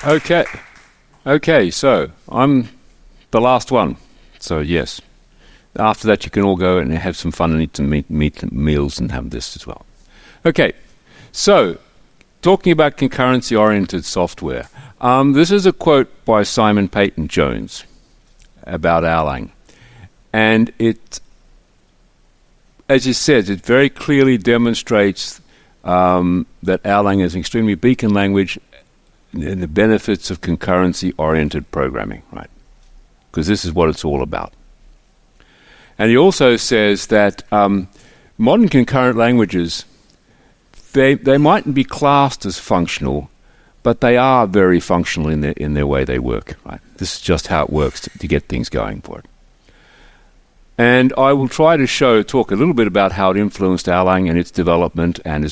Okay, so I'm the last one. So yes. After that, you can all go and have some fun and eat some meals and have this as well. Okay, so talking about concurrency-oriented software. This is a quote by Simon Peyton-Jones about Erlang. And it, as he says, it very clearly demonstrates that Erlang is an extremely beacon language and the benefits of concurrency-oriented programming, right? Because this is what it's all about. And he also says that modern concurrent languages, they mightn't be classed as functional, but they are very functional in their way they work, right? This is just how it works to get things going for it. And I will try to talk a little bit about how it influenced Erlang and its development and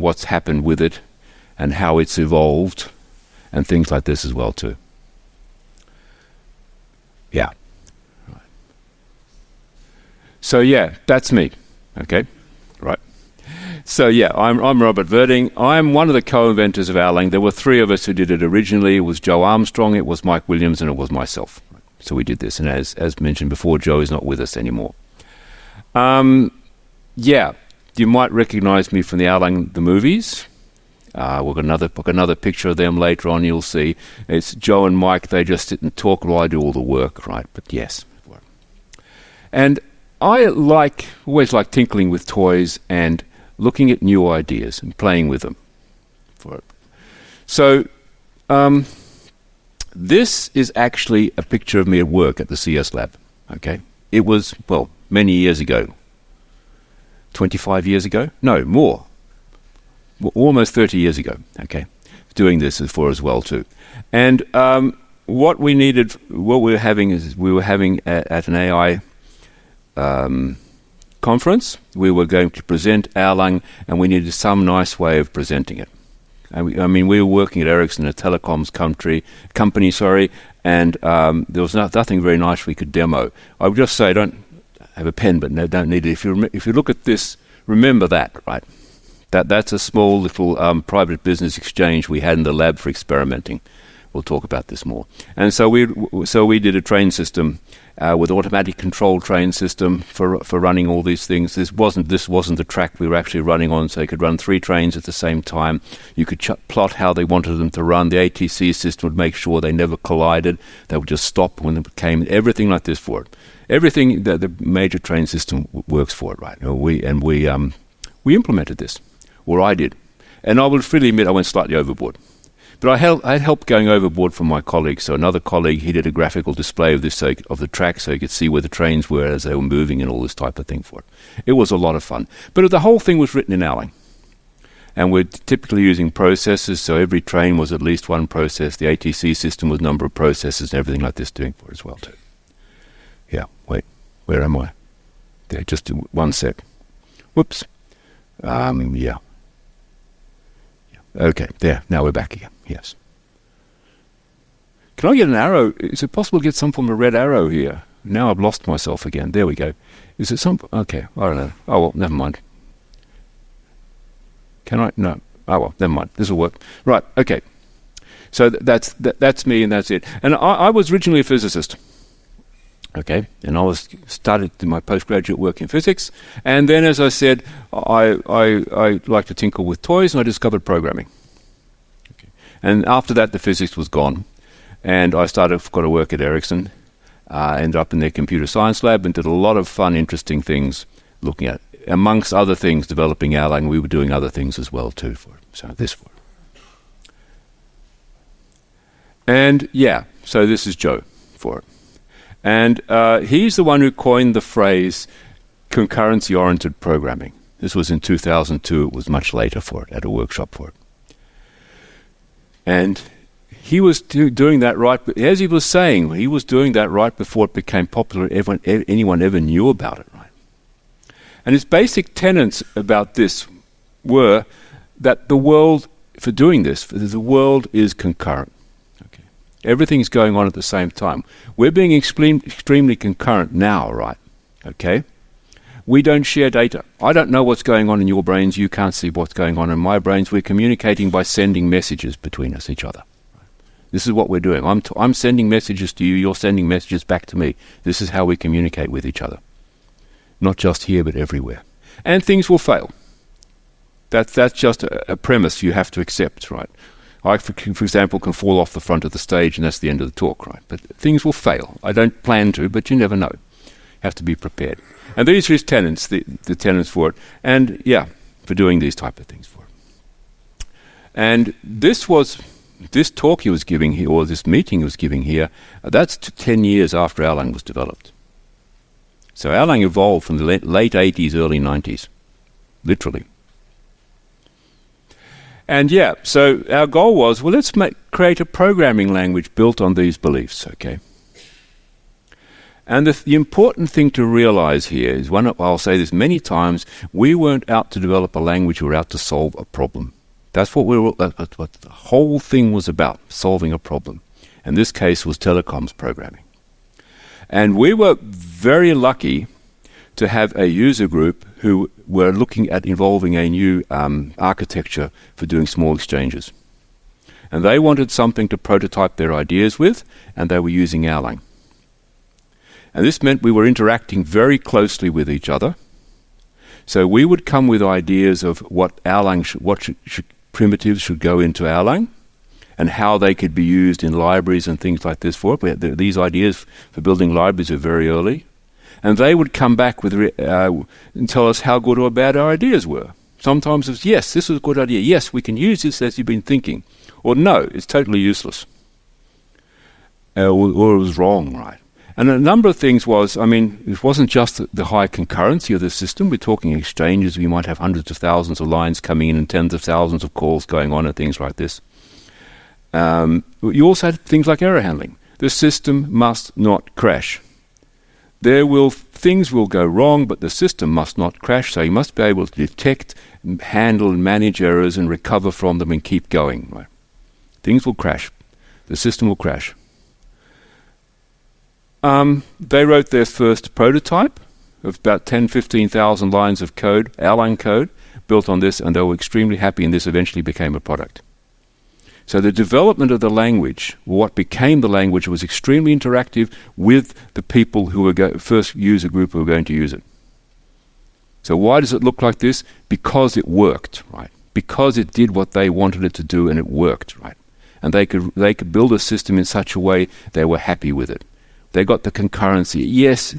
what's happened with it and how it's evolved and things like this as well too. Yeah. Right. So yeah, that's me. Okay. Right. So yeah, I'm Robert Virding. I'm one of the co-inventors of Erlang. There were three of us who did it originally. It was Joe Armstrong, it was Mike Williams, and it was myself. So we did this, and as mentioned before, Joe is not with us anymore. Yeah, you might recognize me from the Erlang the movies. We've got another picture of them later on. You'll see it's Joe and Mike. They just sit and talk while I do all the work, right? But yes, and I always like tinkling with toys and looking at new ideas and playing with them. So. This is actually a picture of me at work at the CS Lab, okay? It was, well, many years ago. 25 years ago? No, more. Almost 30 years ago, okay? Doing this for as well, too. And what we were having at an AI conference, we were going to present Erlang, and we needed some nice way of presenting it. We were working at Ericsson, a telecoms company, and there was nothing very nice we could demo. I would just say, don't have a pen, but no, don't need it. If you look at this, remember that, right? That's a small little private business exchange we had in the lab for experimenting. We'll talk about this more. And so we did a train system with automatic control train system for running all these things. This wasn't the track we were actually running on, so you could run 3 trains at the same time. You could plot how they wanted them to run. The ATC system would make sure they never collided. They would just stop when it came. Everything like this for it. Everything that the major train system works for it, right? We implemented this, or I did, and I will freely admit I went slightly overboard. But I had help going overboard from my colleagues. So another colleague, he did a graphical display of the track so you could see where the trains were as they were moving and all this type of thing for it. It was a lot of fun. But the whole thing was written in Erlang. And we're typically using processes, so every train was at least one process. The ATC system was a number of processes and everything like this doing for it as well too. Yeah, wait, where am I? There, just 1 sec. Whoops. Yeah. Okay, there, now we're back again, yes. Can I get an arrow? Is it possible to get some form of red arrow here? Now I've lost myself again. There we go. Is it some... Okay, I don't know. Oh, well, never mind. Can I? No. Oh, well, never mind. This will work. Right, okay. So that's me and that's it. And I was originally a physicist. Okay, and I started my postgraduate work in physics, and then, as I said, I like to tinkle with toys, and I discovered programming. Okay. And after that, the physics was gone, and I got to work at Ericsson, ended up in their computer science lab, and did a lot of fun, interesting things, looking at, amongst other things, developing Erlang. We were doing other things as well too for it. So this for it. And yeah, so this is Joe for it. And he's the one who coined the phrase concurrency-oriented programming. This was in 2002. It was much later for it, at a workshop for it. And he was doing that right, as he was saying, he was doing that right before it became popular, anyone ever knew about it, right? And his basic tenets about this were that the world, for doing this, the world is concurrent. Everything's going on at the same time. We're being extremely concurrent now, right? Okay? We don't share data. I don't know what's going on in your brains. You can't see what's going on in my brains. We're communicating by sending messages between us, each other. This is what we're doing. I'm sending messages to you, you're sending messages back to me. This is how we communicate with each other. Not just here, but everywhere. And things will fail. That's just a premise you have to accept, right? I, for example, can fall off the front of the stage and that's the end of the talk, right? But things will fail. I don't plan to, but you never know. Have to be prepared. And these are his tenets, the tenets for it. And yeah, for doing these type of things for it. And this talk he was giving here, or this meeting he was giving here, that's 10 years after Erlang was developed. So Erlang evolved from the late 80s, early 90s, literally. And yeah, so our goal was, well, let's create a programming language built on these beliefs, okay? And the important thing to realize here is, I'll say this many times, we weren't out to develop a language, we were out to solve a problem. That's what what the whole thing was about, solving a problem. And this case was telecoms programming. And we were very lucky to have a user group who were looking at involving a new architecture for doing small exchanges. And they wanted something to prototype their ideas with, and they were using Erlang. And this meant we were interacting very closely with each other. So we would come with ideas of what Erlang primitives should go into Erlang, and how they could be used in libraries and things like this for it. These ideas for building libraries are very early. And they would come back with and tell us how good or bad our ideas were. Sometimes it's, yes, this is a good idea. Yes, we can use this as you've been thinking. Or no, it's totally useless. Or it was wrong, right? And a number of things was, it wasn't just the high concurrency of the system. We're talking exchanges. We might have hundreds of thousands of lines coming in and tens of thousands of calls going on and things like this. You also had things like error handling. The system must not crash. Things will go wrong, but the system must not crash, so you must be able to detect, handle, and manage errors and recover from them and keep going. Right? Things will crash. The system will crash. They wrote their first prototype of about 15,000 lines of code, Erlang code, built on this, and they were extremely happy, and this eventually became a product. So the development of the language, what became the language, was extremely interactive with the people who were first user group who were going to use it. So why does it look like this? Because it worked, right? Because it did what they wanted it to do, and it worked, right? And they could build a system in such a way they were happy with it. They got the concurrency. Yes,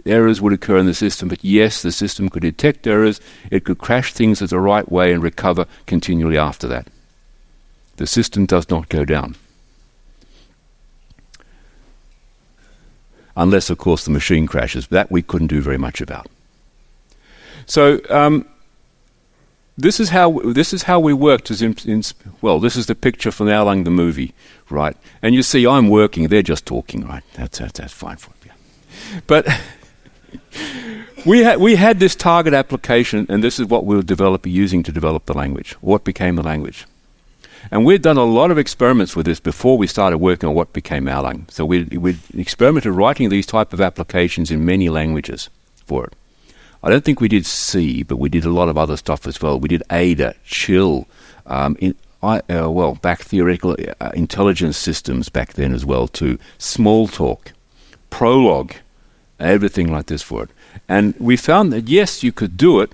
errors would occur in the system, but yes, the system could detect errors. It could crash things the right way and recover continually after that. The system does not go down. Unless, of course, the machine crashes. That we couldn't do very much about. So this is how we worked. This is the picture from Erlang the movie, right? And you see, I'm working. They're just talking, right? That's fine for it. Yeah. But we had this target application, and this is what we were using to develop the language. What became the language? And we'd done a lot of experiments with this before we started working on what became Erlang. So we experimented writing these type of applications in many languages for it. I don't think we did C, but we did a lot of other stuff as well. We did Ada, Chill, back theoretical intelligence systems back then as well too. Smalltalk, Prolog, everything like this for it. And we found that yes, you could do it,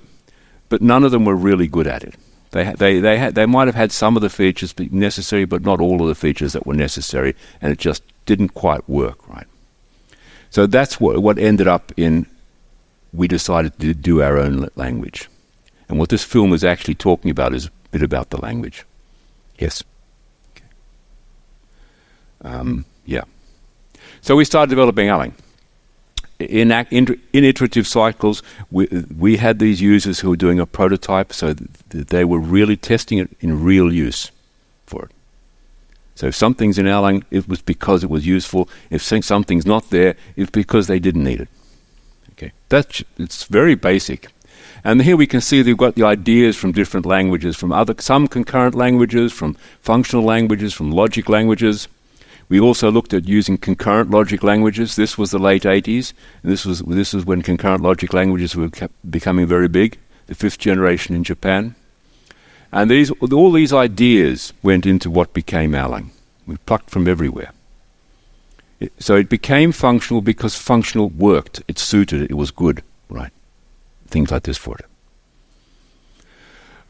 but none of them were really good at it. They might have had some of the features necessary, but not all of the features that were necessary, and it just didn't quite work right. So that's what ended up in. We decided to do our own language, and what this film is actually talking about is a bit about the language. Yes. Okay. Yeah. So we started developing Erlang. In iterative cycles, we had these users who were doing a prototype, so they were really testing it in real use for it. So if something's in Erlang, it was because it was useful. If something's not there, it's because they didn't need it. Okay, it's very basic. And here we can see they've got the ideas from different languages, from some concurrent languages, from functional languages, from logic languages. We also looked at using concurrent logic languages. This was the late 80s, and this was when concurrent logic languages were becoming very big, the 5th generation in Japan. And all these ideas went into what became Erlang. We plucked from everywhere. So it became functional because functional worked. It suited it. It was good, right? Things like this for it.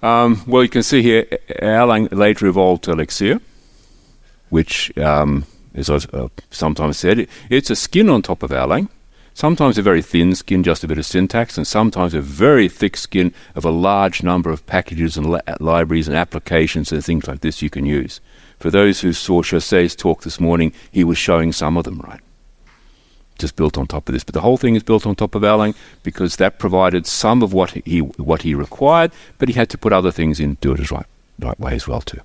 Well, you can see here, Erlang later evolved to Elixir, which, as I sometimes said, it's a skin on top of Erlang. Sometimes a very thin skin, just a bit of syntax, and sometimes a very thick skin of a large number of packages and libraries and applications and things like this you can use. For those who saw José's talk this morning, he was showing some of them, right? Just built on top of this. But the whole thing is built on top of Erlang because that provided some of what he required, but he had to put other things in, do it as right way as well too.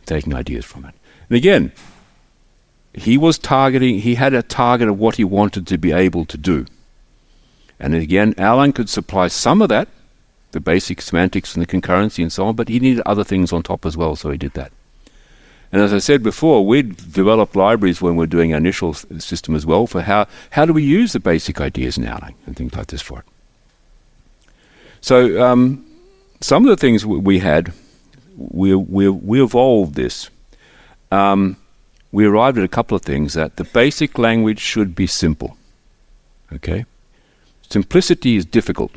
Taking ideas from it. And again, he had a target of what he wanted to be able to do. And again, Erlang could supply some of that, the basic semantics and the concurrency and so on, but he needed other things on top as well, so he did that. And as I said before, we'd developed libraries when we're doing our initial system as well for how do we use the basic ideas in Erlang and things like this for it. So some of the things we had, we evolved this. We arrived at a couple of things, that the basic language should be simple. Okay? Simplicity is difficult.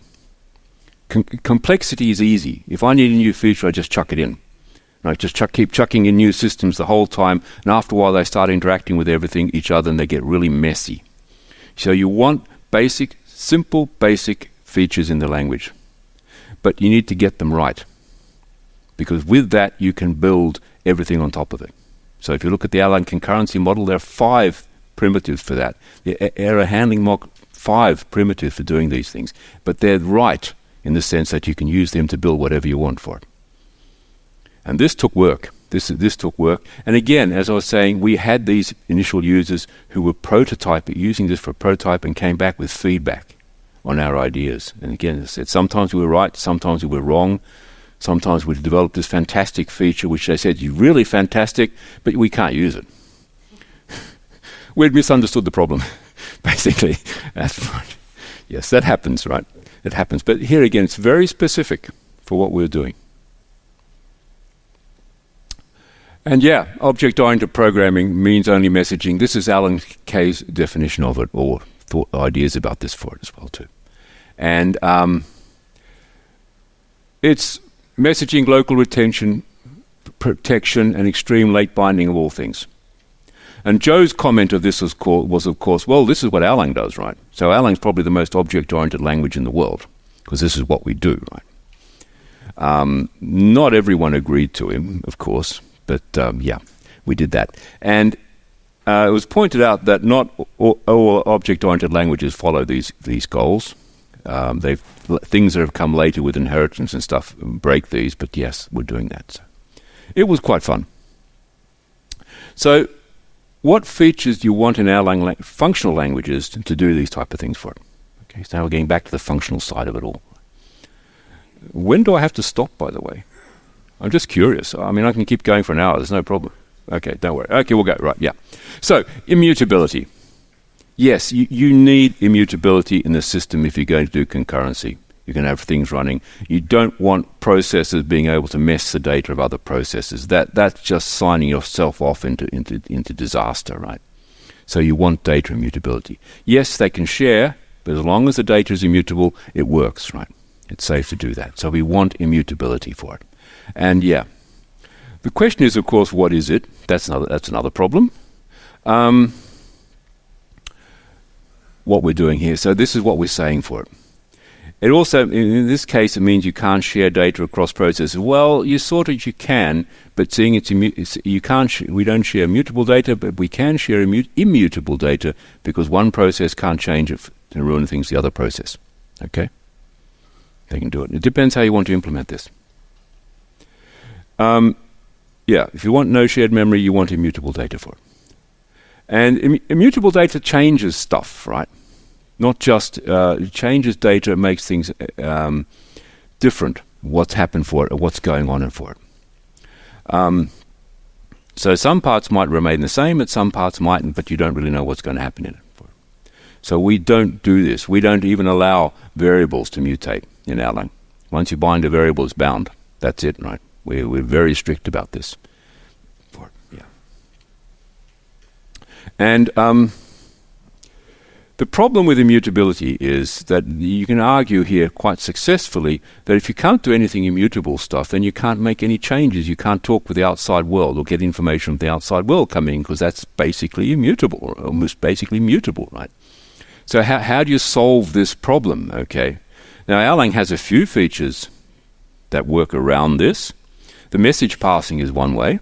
Complexity is easy. If I need a new feature, I just chuck it in. I just keep chucking in new systems the whole time, and after a while they start interacting with each other, and they get really messy. So you want simple, basic features in the language. But you need to get them right. Because with that, you can build everything on top of it. So if you look at the Erlang concurrency model, there are 5 primitives for that. The error handling mock, 5 primitives for doing these things. But they're right in the sense that you can use them to build whatever you want for it. And this took work. This took work. And again, as I was saying, we had these initial users who were using this for prototype and came back with feedback on our ideas. And again, as I said, sometimes we were right, sometimes we were wrong. Sometimes we developed this fantastic feature which they said, you're really fantastic, but we can't use it. We'd misunderstood the problem, basically. That's right. Yes, that happens, right? It happens. But here again, it's very specific for what we're doing. And yeah, object-oriented programming means only messaging. This is Alan Kay's definition of it, or ideas about this for it as well too. And it's messaging, local retention, protection, and extreme late binding of all things. And Joe's comment of this was of course, well, this is what Erlang does, right? So Erlang's probably the most object-oriented language in the world, because this is what we do, right? Not everyone agreed to him, of course. But yeah, we did that. And it was pointed out that not all object-oriented languages follow these goals. Things that have come later with inheritance and stuff break these, but yes, we're doing that. So it was quite fun. So what features do you want in Erlang functional languages to do these type of things for it? Okay, so now we're getting back to the functional side of it all. When do I have to stop, by the way? I'm just curious. I mean, I can keep going for an hour. There's no problem. Okay, don't worry. Okay, we'll go. Right, yeah. So, immutability. Yes, you need immutability in the system if you're going to do concurrency. You're going to have things running. You don't want processes being able to mess the data of other processes. That's just signing yourself off into disaster, right? So you want data immutability. Yes, they can share, but as long as the data is immutable, it works, right? It's safe to do that. So we want immutability for it. And yeah, the question is, of course, what is it? That's another problem. What we're doing here. So this is what we're saying for it. It also, in this case, it means you can't share data across processes. Well, you can, but seeing we don't share mutable data, but we can share immutable data because one process can't change it to ruin things the other process. Okay? They can do it. It depends how you want to implement this. Yeah, if you want no shared memory, you want immutable data for it. And immutable data changes stuff, right? Not just changes data, makes things different, what's happened for it or what's going on for it. So some parts might remain the same, and some parts mightn't, but you don't really know what's going to happen in it. So we don't do this. We don't even allow variables to mutate in Erlang. Once you bind a variable, it's bound. That's it, right? We're very strict about this. Yeah. And the problem with immutability is that you can argue here quite successfully that if you can't do anything immutable stuff, then you can't make any changes. You can't talk with the outside world or get information from the outside world coming in, because that's basically immutable, or almost basically mutable, right? So how do you solve this problem? Okay. Now, Erlang has a few features that work around this. The message passing is one way.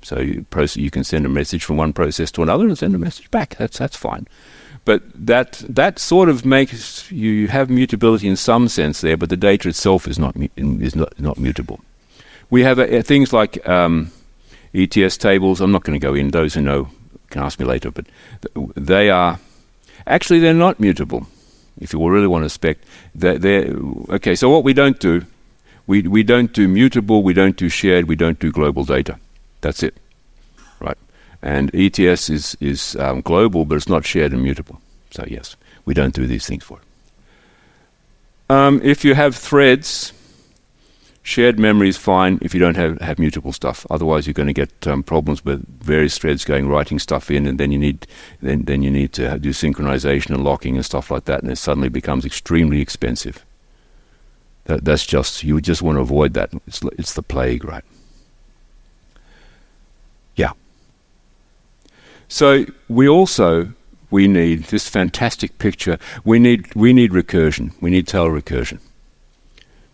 So you can send a message from one process to another and send a message back. That's fine. But that sort of makes you have mutability in some sense there, but the data itself is not mutable. We have things like ETS tables. I'm not going to go in. Those who know can ask me later. But they're not mutable. If you really want to spec, okay. So what we don't do, we don't do mutable, we don't do shared, we don't do global data. That's it, right? And ETS is global, but it's not shared and mutable. So yes, we don't do these things for it. If you have threads, shared memory is fine if you don't have mutable stuff. Otherwise, you're going to get problems with various threads writing stuff in, and then you need to do synchronization and locking and stuff like that, and it suddenly becomes extremely expensive. That's just, you would just want to avoid that. It's the plague, right? Yeah. So we need this fantastic picture. We need recursion. We need tail recursion.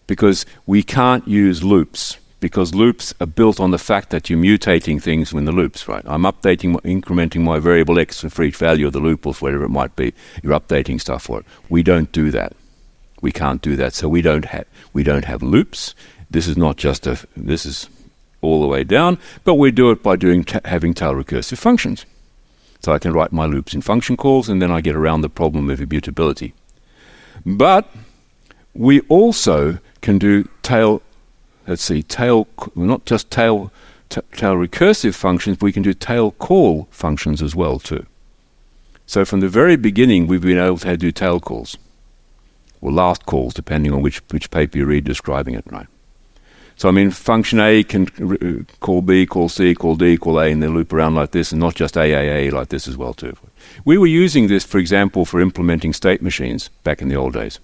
Because we can't use loops, because loops are built on the fact that you're mutating things in the loops, right? I'm incrementing my variable x for each value of the loop, or whatever it might be. You're updating stuff for it. We don't do that. We can't do that. So we don't have loops. This is not just this is all the way down, but we do it by having tail recursive functions. So I can write my loops in function calls, and then I get around the problem of immutability. But we also can do not just tail recursive functions, but we can do tail call functions as well too. So from the very beginning, we've been able to do tail calls, or last calls, depending on which paper you read describing it, right? So I mean, function A can call B, call C, call D, call A, and then loop around like this, and not just AAA like this as well too. We were using this, for example, for implementing state machines back in the old days.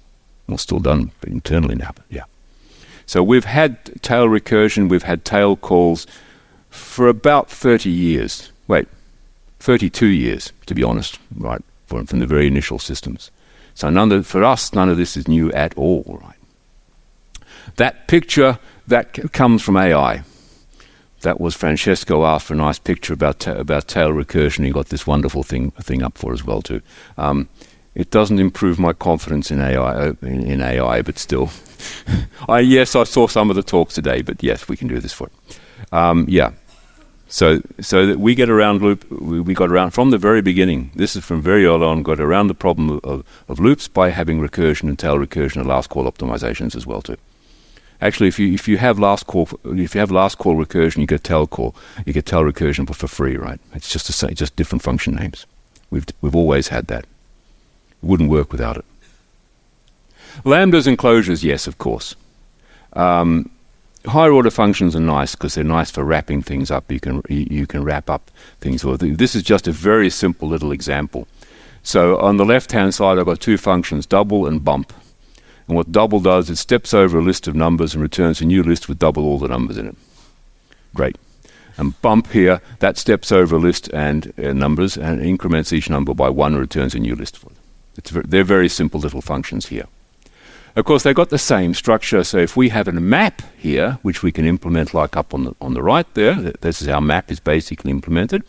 Well, still done internally now, but yeah. So we've had tail recursion, we've had tail calls for about 30 years. 32 years, to be honest, right, from the very initial systems. So for us, none of this is new at all, right? That picture, that comes from AI. That was Francesco asked for a nice picture about tail recursion. He got this wonderful thing up for as well too. It doesn't improve my confidence in AI, but still. Yes, I saw some of the talks today, but yes, we can do this for it. Yeah. So that we get around loop, we got around from the very beginning. This is from very early on, got around the problem of loops by having recursion and tail recursion and last call optimizations as well too. Actually, if you have last call recursion, you get tail call. You get tail recursion, but for free, right? It's just different function names. We've always had that. It wouldn't work without it. Lambdas and closures, yes, of course. Higher order functions are nice because they're nice for wrapping things up. You can wrap up things. This is just a very simple little example. So on the left-hand side, I've got two functions, double and bump. And what double does, it steps over a list of numbers and returns a new list with double all the numbers in it. Great. And bump here, that steps over a list and numbers and increments each number by one and returns a new list for them. They're very simple little functions here. Of course, they've got the same structure. So if we have a map here, which we can implement like up on the right there, this is how map is basically implemented.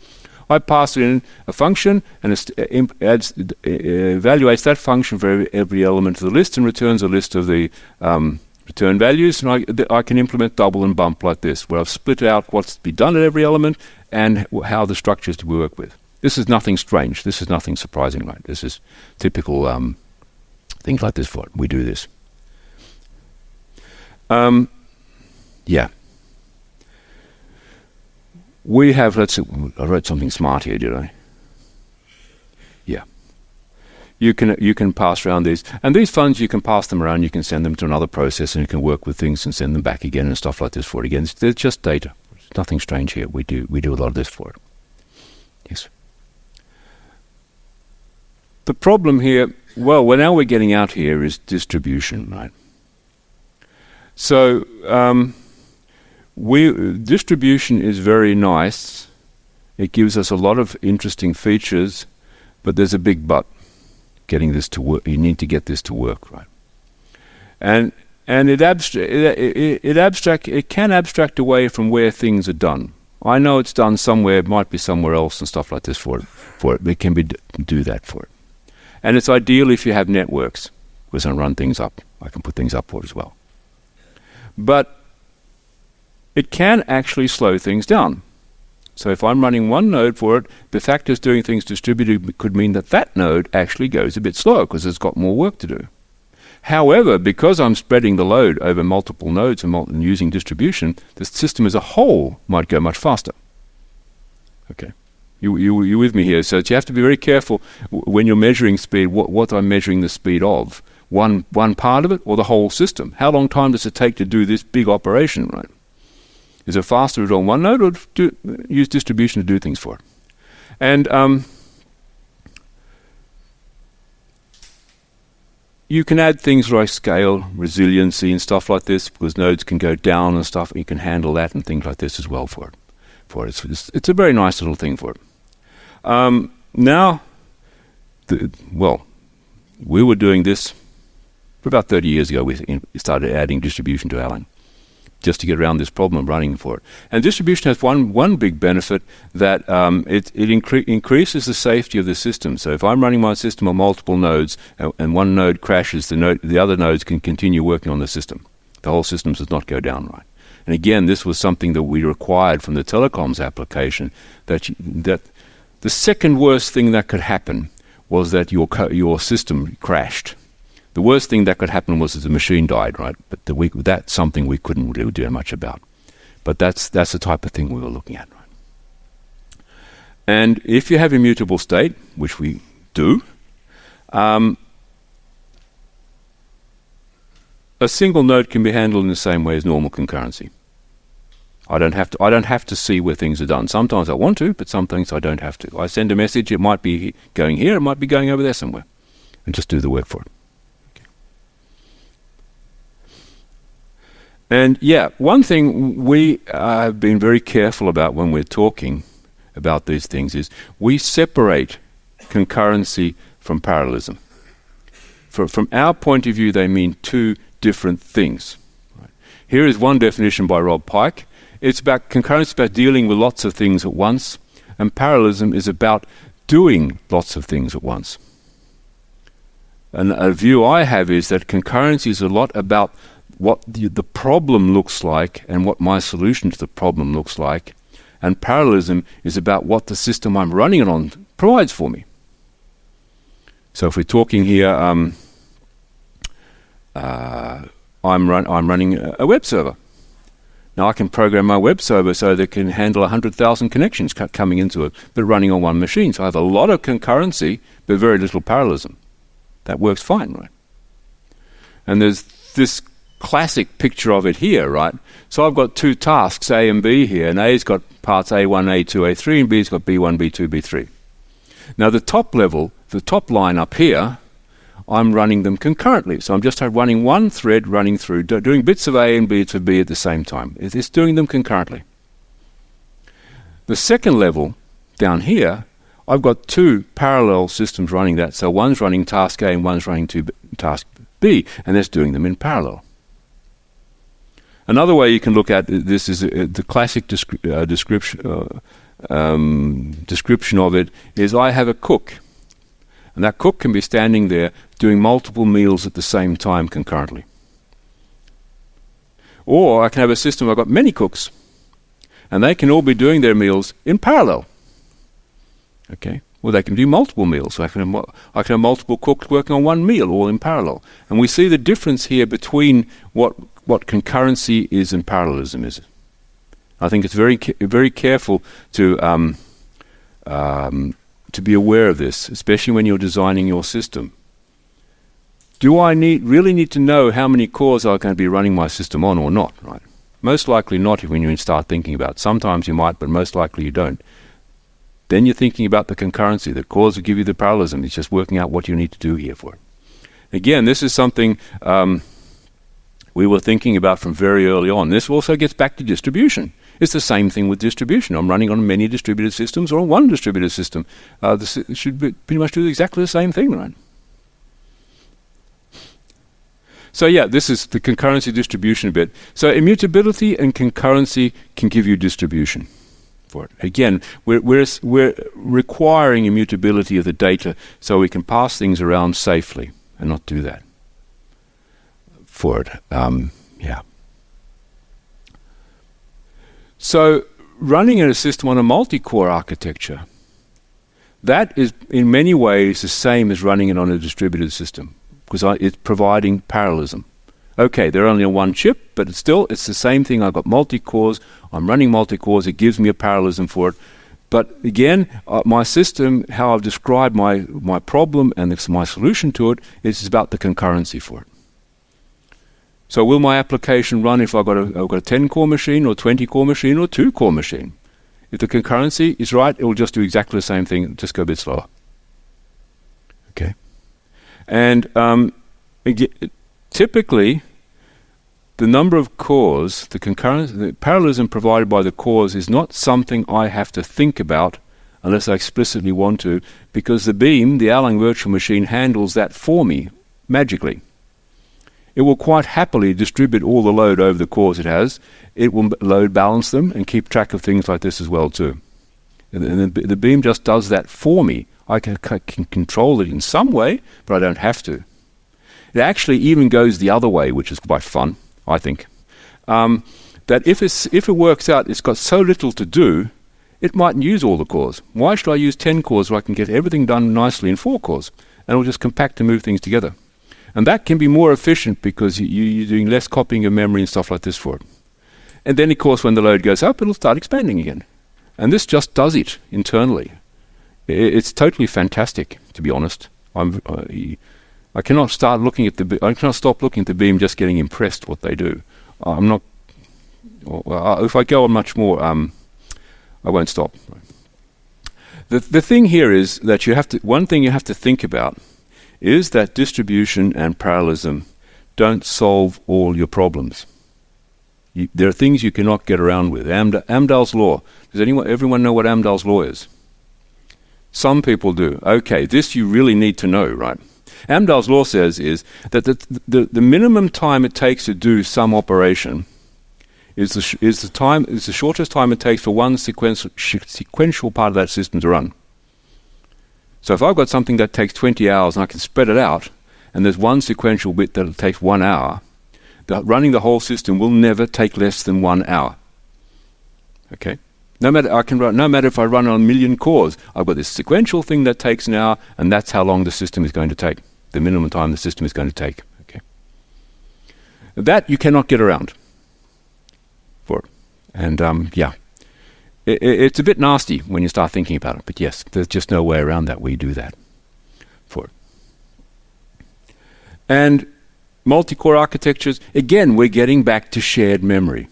I pass in a function and evaluates that function for every element of the list and returns a list of the return values. And I can implement double and bump like this, where I've split out what's to be done at every element and how the structures to work with. This is nothing strange. This is nothing surprising, right? This is typical things like this for it. We do this. Yeah. We have, let's see, I wrote something smart here, did I? Yeah. You can pass around these. And these funds, you can pass them around, you can send them to another process, and you can work with things and send them back again and stuff like this for it again. They're just data. There's nothing strange here. We do a lot of this for it. Yes. The problem here, well, now we're getting out here is distribution, right? So distribution is very nice. It gives us a lot of interesting features, but there's a big but. Getting this to work, you need to get this to work, right? And it can abstract away from where things are done. I know it's done somewhere, it might be somewhere else and stuff like this for it. It can do that for it. And it's ideal if you have networks, because I run things up. I can put things up for it as well. But it can actually slow things down. So if I'm running one node for it, the fact it's doing things distributed could mean that that node actually goes a bit slower because it's got more work to do. However, because I'm spreading the load over multiple nodes and using distribution, the system as a whole might go much faster. Okay, you with me here? So you have to be very careful when you're measuring speed. What I'm measuring the speed of? One part of it or the whole system? How long time does it take to do this big operation? Right? Is it faster to do it on one node or use distribution to do things for it? And you can add things like scale, resiliency and stuff like this, because nodes can go down and stuff. You can handle that and things like this as well for it. It's a very nice little thing for it. Now, we were doing this for about 30 years ago. We started adding distribution to Erlang, just to get around this problem of running for it. And distribution has one big benefit, that it increases the safety of the system. So if I'm running my system on multiple nodes and one node crashes, the other nodes can continue working on the system. The whole system does not go down, right? And again, this was something that we required from the telecoms application, that the second worst thing that could happen was that your system crashed. The worst thing that could happen was that the machine died, right? But that's something we couldn't really do much about. But that's the type of thing we were looking at, right? And if you have immutable state, which we do, a single node can be handled in the same way as normal concurrency. I don't have to see where things are done. Sometimes I want to, but some things I don't have to. I send a message, it might be going here, it might be going over there somewhere, and just do the work for it. And yeah, one thing we have been very careful about when we're talking about these things is we separate concurrency from parallelism. From our point of view, they mean two different things. Right? Here is one definition by Rob Pike. It's about concurrency, about dealing with lots of things at once, and parallelism is about doing lots of things at once. And a view I have is that concurrency is a lot about what the problem looks like and what my solution to the problem looks like, and parallelism is about what the system I'm running it on provides for me. So if we're talking here, I'm running a web server. Now I can program my web server so that it can handle 100,000 connections coming into it, but running on one machine. So I have a lot of concurrency, but very little parallelism. That works fine, right? And there's this classic picture of it here, right? So I've got two tasks, A and B here, and A's got parts A1, A2, A3, and B's got B1, B2, B3. Now the top level, the top line up here, I'm running them concurrently. So I'm just running one thread running through, doing bits of A and B to B at the same time. It's doing them concurrently. The second level, down here, I've got two parallel systems running that. So one's running task A and one's running task B, and that's doing them in parallel. Another way you can look at this is the classic description of it is I have a cook. And that cook can be standing there doing multiple meals at the same time concurrently. Or I can have a system where I've got many cooks, and they can all be doing their meals in parallel. Okay? Well, they can do multiple meals. So I can have multiple cooks working on one meal, all in parallel. And we see the difference here between what concurrency is and parallelism is. I think it's very careful to be aware of this, especially when you're designing your system. Do I really need to know how many cores I'm going to be running my system on or not? Right? Most likely not when you start thinking about it. Sometimes you might, but most likely you don't. Then you're thinking about the concurrency. The cause will give you the parallelism. It's just working out what you need to do here for it. Again, this is something we were thinking about from very early on. This also gets back to distribution. It's the same thing with distribution. I'm running on many distributed systems or on one distributed system. This should pretty much do exactly the same thing, right? So yeah, this is the concurrency distribution bit. So immutability and concurrency can give you distribution for it. Again, we're requiring immutability of the data so we can pass things around safely and not do that for it. Yeah. So running in a system on a multi-core architecture, that is in many ways the same as running it on a distributed system, because it's providing parallelism. Okay, they're only on one chip, but it's the same thing. I've got multi-cores, I'm running multi-cores, it gives me a parallelism for it. But again, my system, how I've described my problem and my solution to it, is about the concurrency for it. So will my application run if I've got a 10-core machine or 20-core machine or 2-core machine? If the concurrency is right, it will just do exactly the same thing, just go a bit slower. Okay. And typically, the number of cores, the parallelism provided by the cores is not something I have to think about unless I explicitly want to, because the beam, the Erlang virtual machine, handles that for me magically. It will quite happily distribute all the load over the cores it has. It will load balance them and keep track of things like this as well too. And the beam just does that for me. I can control it in some way, but I don't have to. It actually even goes the other way, which is quite fun, I think. That if it works out, it's got so little to do, it mightn't use all the cores. Why should I use 10 cores where I can get everything done nicely in 4 cores? And it'll just compact and move things together. And that can be more efficient because you're doing less copying of memory and stuff like this for it. And then, of course, when the load goes up, it'll start expanding again. And this just does it internally. It's totally fantastic, to be honest. I cannot stop looking at the beam just getting impressed what they do. I'm not. If I go on much more, I won't stop. The thing here is that one thing you have to think about is that distribution and parallelism don't solve all your problems. There are things you cannot get around with. Amdahl's law. Does everyone know what Amdahl's law is? Some people do. Okay, this you really need to know, right? Amdahl's law says is that the minimum time it takes to do some operation is the shortest time it takes for one sequential part of that system to run. So if I've got something that takes 20 hours and I can spread it out, and there's one sequential bit that takes 1 hour, running the whole system will never take less than 1 hour. Okay? No matter if I run on 1 million cores, I've got this sequential thing that takes an hour, and that's how long the system is going to take, the minimum time the system is going to take. Okay? That you cannot get around for it. And yeah. It's a bit nasty when you start thinking about it, but yes, there's just no way around that. We do that for it. And multi-core architectures, again, we're getting back to shared memory,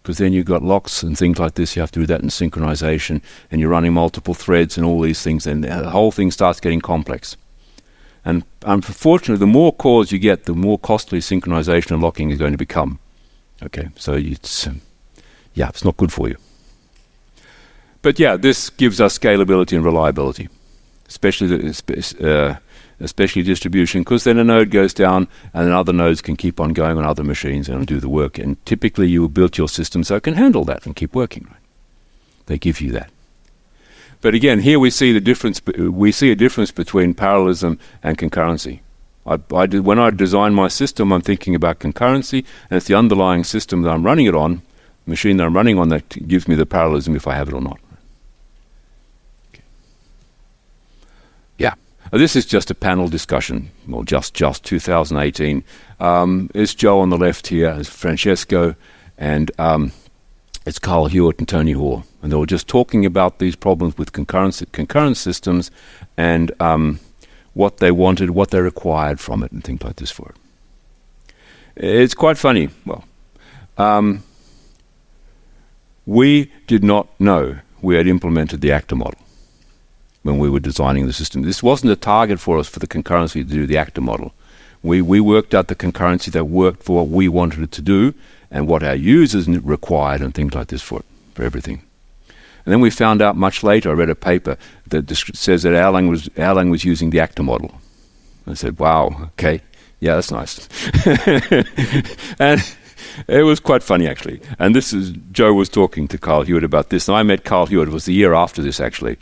because then you've got locks and things like this. You have to do that in synchronization, and you're running multiple threads and all these things, and the whole thing starts getting complex. And unfortunately, the more cores you get, the more costly synchronization and locking is going to become. Okay, so it's not good for you. But yeah, this gives us scalability and reliability, especially distribution, because then a node goes down and then other nodes can keep on going on other machines and do the work. And typically you built your system so it can handle that and keep working. Right? They give you that. But again, here we see the difference. We see a difference between parallelism and concurrency. When I design my system, I'm thinking about concurrency, and it's the underlying system that I'm running it on, the machine that I'm running on, that gives me the parallelism if I have it or not. Yeah, this is just a panel discussion, well, just 2018. It's Joe on the left here, it's Francesco, and it's Carl Hewitt and Tony Hoare. And they were just talking about these problems with concurrent systems and what they wanted, what they required from it, and things like this for it. It's quite funny. Well, we did not know we had implemented the actor model. when we were designing the system. This wasn't a target for us for the concurrency to do the actor model. We worked out the concurrency that worked for what we wanted it to do and what our users required and things like this for everything. And then we found out much later, I read a paper that says that Erlang was using the actor model. I said, wow, okay, yeah, that's nice. And it was quite funny, actually. And Joe was talking to Carl Hewitt about this, and I met Carl Hewitt. It was the year after this, actually,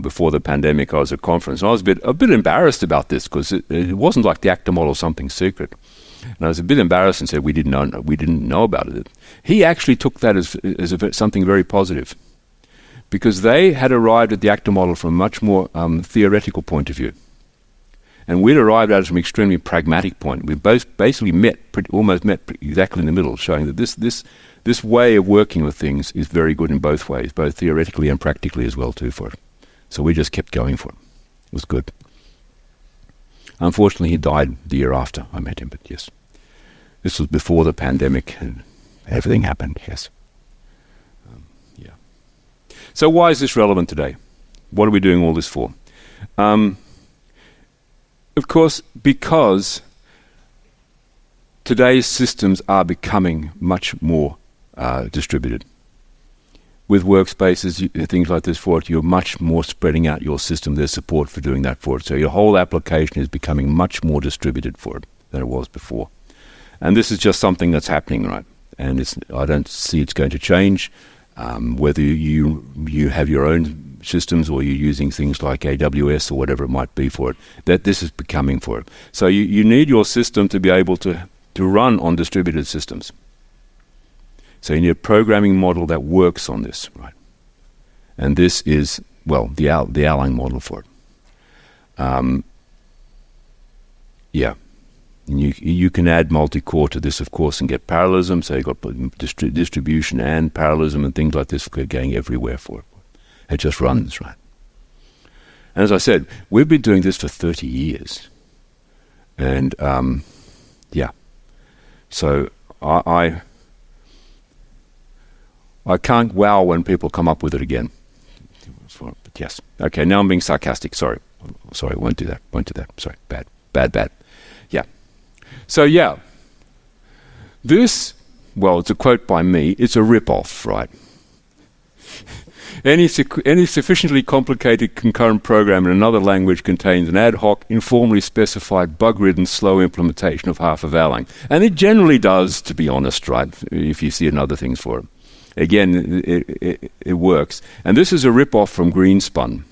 before the pandemic. I was at a conference, and I was a bit embarrassed about this because it wasn't like the actor model, something secret. And I was a bit embarrassed and said we didn't know about it. He actually took that as something very positive, because they had arrived at the actor model from a much more theoretical point of view. And we'd arrived at it from an extremely pragmatic point. We both basically almost met exactly in the middle, showing that this way of working with things is very good in both ways, both theoretically and practically as well too for it. So we just kept going for it. It was good. Unfortunately, he died the year after I met him, but yes. This was before the pandemic and everything happened, yes. Yeah. So why is this relevant today? What are we doing all this for? Of course, because today's systems are becoming much more distributed. With workspaces, things like this for it, you're much more spreading out your system. There's support for doing that for it. So your whole application is becoming much more distributed for it than it was before. And this is just something that's happening, right? And I don't see it's going to change. Whether you have your own systems or you're using things like AWS or whatever it might be for it, that this is becoming for it. So you need your system to be able to run on distributed systems. So you need a programming model that works on this, right? And this is, well, the Erlang model for it. Yeah. And you can add multi-core to this, of course, and get parallelism. So you've got distribution and parallelism and things like this going everywhere for it. It just runs, right? And as I said, we've been doing this for 30 years. And, yeah. So I can't wow when people come up with it again. But yes. Okay, now I'm being sarcastic. Sorry, won't do that. Sorry, bad. Yeah. So, yeah. This, well, it's a quote by me. It's a rip-off, right? Any sufficiently complicated concurrent program in another language contains an ad hoc, informally specified, bug-ridden, slow implementation of half of Erlang. And it generally does, to be honest, right, if you see other things for it. Again, it works. And this is a rip-off from Greenspun.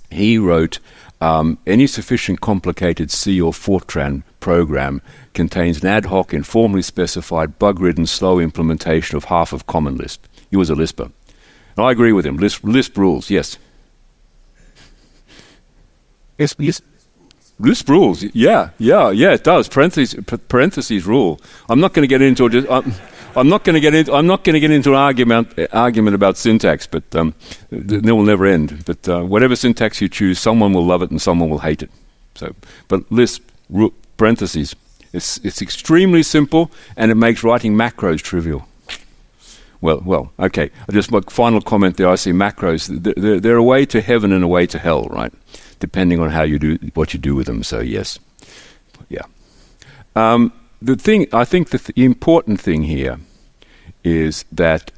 He wrote, any sufficient complicated C or Fortran program contains an ad hoc, informally specified, bug-ridden, slow implementation of half of Common Lisp. He was a Lisper. And I agree with him. Lisp rules, yes. Yes. Lisp rules, yeah, it does. Parentheses rule. I'm not going to get into it. I'm not going to get into an argument about syntax, but they will never end. But whatever syntax you choose, someone will love it and someone will hate it. So, but Lisp parentheses, it's extremely simple and it makes writing macros trivial. Well, okay. Just my final comment there. I see macros. They're a way to heaven and a way to hell, right? Depending on how you do what you do with them. So yes, yeah. The thing I think the important thing here is that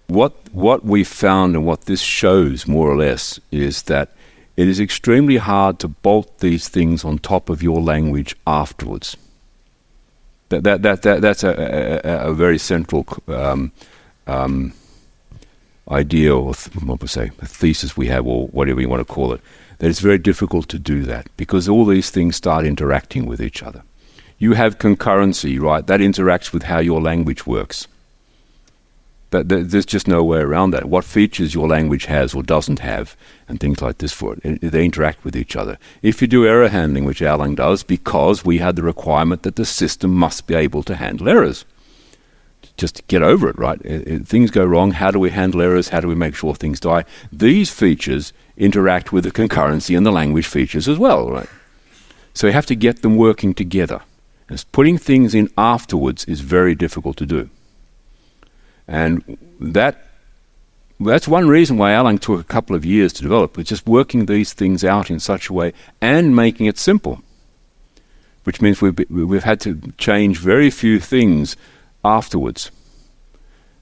what we found and what this shows more or less is that it is extremely hard to bolt these things on top of your language afterwards. That's a very central idea, or what we say, a thesis we have, or whatever you want to call it. That it's very difficult to do that because all these things start interacting with each other. You have concurrency, right? That interacts with how your language works. But there's just no way around that. What features your language has or doesn't have, and things like this for it, they interact with each other. If you do error handling, which Erlang does, because we had the requirement that the system must be able to handle errors. Just get over it, right? Things go wrong. How do we handle errors? How do we make sure things die? These features interact with the concurrency and the language features as well, right? So you have to get them working together. And putting things in afterwards is very difficult to do. And that that's one reason why Erlang took a couple of years to develop, was just working these things out in such a way and making it simple, which means we've had to change very few things afterwards.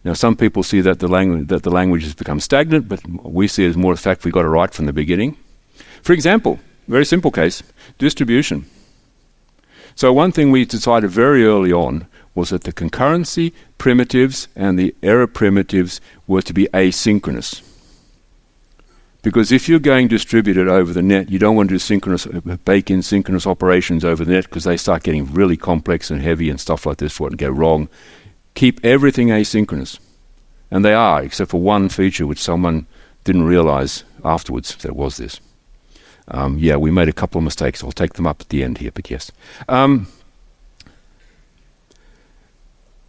Now, some people see that the language has become stagnant, but we see it as more the fact we got it right from the beginning. For example, very simple case, distribution. So one thing we decided very early on was that the concurrency primitives and the error primitives were to be asynchronous. Because if you're going distributed over the net, you don't want to do bake in synchronous operations over the net, because they start getting really complex and heavy and stuff like this for it and go wrong. Keep everything asynchronous. And they are, except for one feature which someone didn't realize afterwards that was this. We made a couple of mistakes. I'll take them up at the end here, but yes.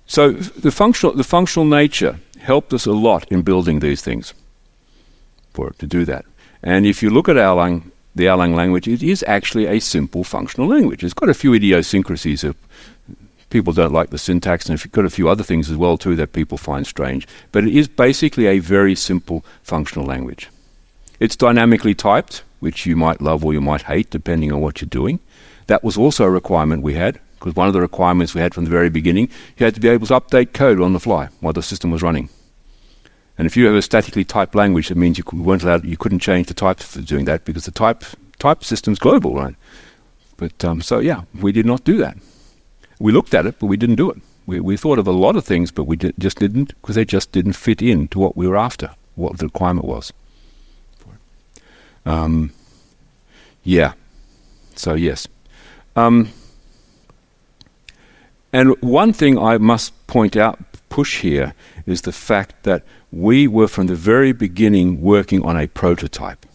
So the functional nature helped us a lot in building these things for it to do that. And if you look at Erlang, the Erlang language, it is actually a simple functional language. It's got a few idiosyncrasies of people don't like the syntax, and it's got a few other things as well too that people find strange. But it is basically a very simple functional language. It's dynamically typed, which you might love or you might hate, depending on what you're doing. That was also a requirement we had, because one of the requirements we had from the very beginning, you had to be able to update code on the fly while the system was running. And if you have a statically typed language, it means you couldn't change the types for doing that, because the type system's global, right? But we did not do that. We looked at it, but we didn't do it. We thought of a lot of things, but we just didn't, because they just didn't fit in to what we were after, what the requirement was. So yes. And one thing I must push here, is the fact that we were from the very beginning working on a prototype.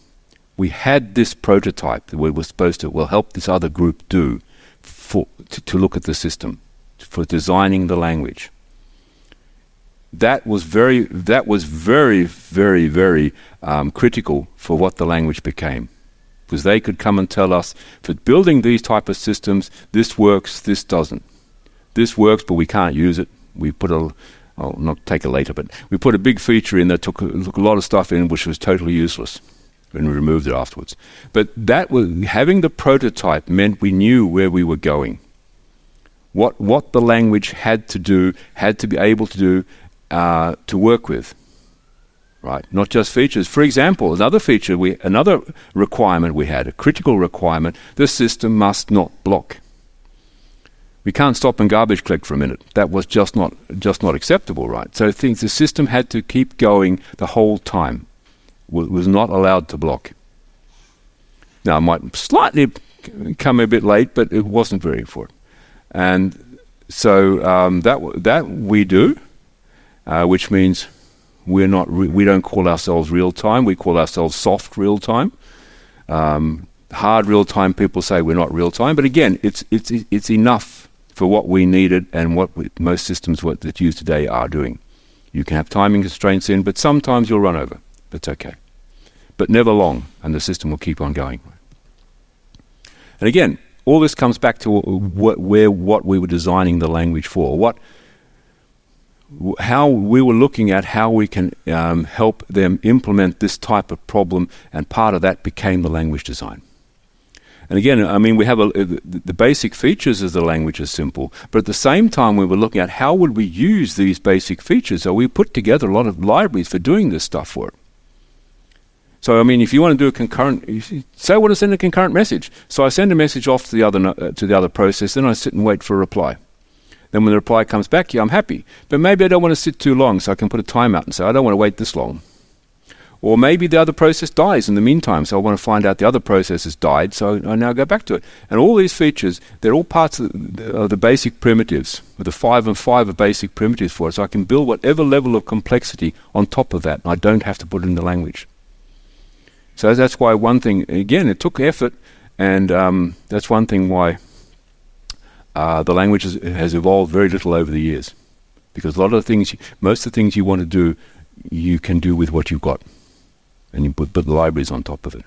We had this prototype that we were supposed to help this other group do to look at the system, for designing the language. That was very, very, very critical for what the language became, because they could come and tell us, for building these type of systems, this works, this doesn't. This works, but we can't use it. We put I'll not take it later, but we put a big feature in that took a lot of stuff in, which was totally useless, and we removed it afterwards. But having the prototype meant we knew where we were going. What the language had to be able to do to work with, right? Not just features. For example, another requirement we had, a critical requirement: the system must not block. We can't stop and garbage collect for a minute. That was just not acceptable, right? So the system had to keep going the whole time. Was not allowed to block. Now, it might slightly come a bit late, but it wasn't very important. And so that we do, which means we don't call ourselves real time. We call ourselves soft real time. Hard real time, people say we're not real time, but again, it's enough for what we needed and what most systems that use today are doing. You can have timing constraints in, but sometimes you'll run over. That's okay. But never long, and the system will keep on going. And again, all this comes back to what we were designing the language for. How we were looking at how we can help them implement this type of problem, and part of that became the language design. And again, I mean, we have the basic features of the language are simple, but at the same time we were looking at how would we use these basic features. So we put together a lot of libraries for doing this stuff for it. So, I mean, if you want to do a concurrent, say I want to send a concurrent message. So I send a message off to the other process, then I sit and wait for a reply. Then when the reply comes back, I'm happy. But maybe I don't want to sit too long, so I can put a timeout and say, I don't want to wait this long. Or maybe the other process dies in the meantime, so I want to find out the other process has died, so I now go back to it. And all these features, they're all parts of the basic primitives, with the 5 and 5 of basic primitives for it, so I can build whatever level of complexity on top of that, and I don't have to put it in the language. So that's why one thing, again, it took effort, and that's one thing why the language has evolved very little over the years. Because a lot of the things, most of the things you want to do, you can do with what you've got. And you put the libraries on top of it.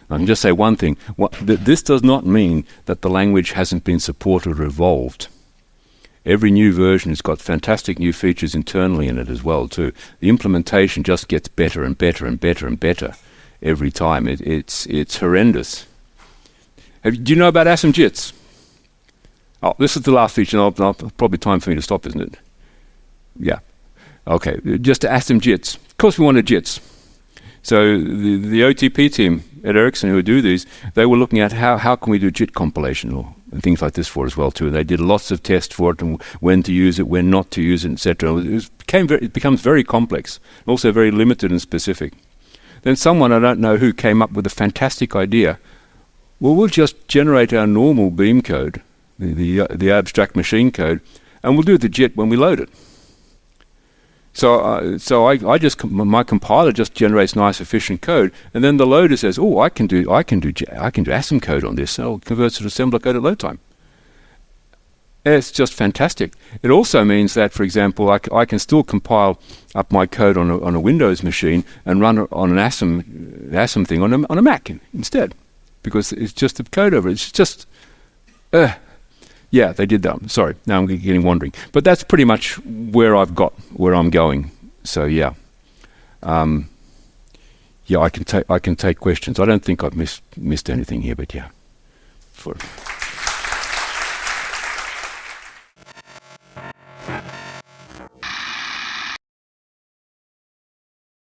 I can just say one thing. This does not mean that the language hasn't been supported or evolved. Every new version has got fantastic new features internally in it as well too. The implementation just gets better and better and better and better every time. It's horrendous. Do you know about ASM-JITs? Oh, this is the last feature. Probably time for me to stop, isn't it? Yeah. Okay. Just ASM-JITs. Of course, we wanted JITs. So the OTP team at Ericsson who would do these, they were looking at how can we do JIT compilation and things like this for it as well too. They did lots of tests for it and when to use it, when not to use it, etc. It becomes very complex, also very limited and specific. Then someone, I don't know who, came up with a fantastic idea. Well, we'll just generate our normal beam code, the abstract machine code, and we'll do the JIT when we load it. So my compiler just generates nice efficient code, and then the loader says, "Oh, I can do ASM code on this." So it converts to assembler code at load time. It's just fantastic. It also means that, for example, I can still compile up my code on a Windows machine and run it on an ASM thing on a Mac instead, because it's just the code over it. It's just yeah, they did that. Sorry, now I'm getting wandering. But that's pretty much where I'm going. So yeah, I can take questions. I don't think I've missed anything here, but yeah.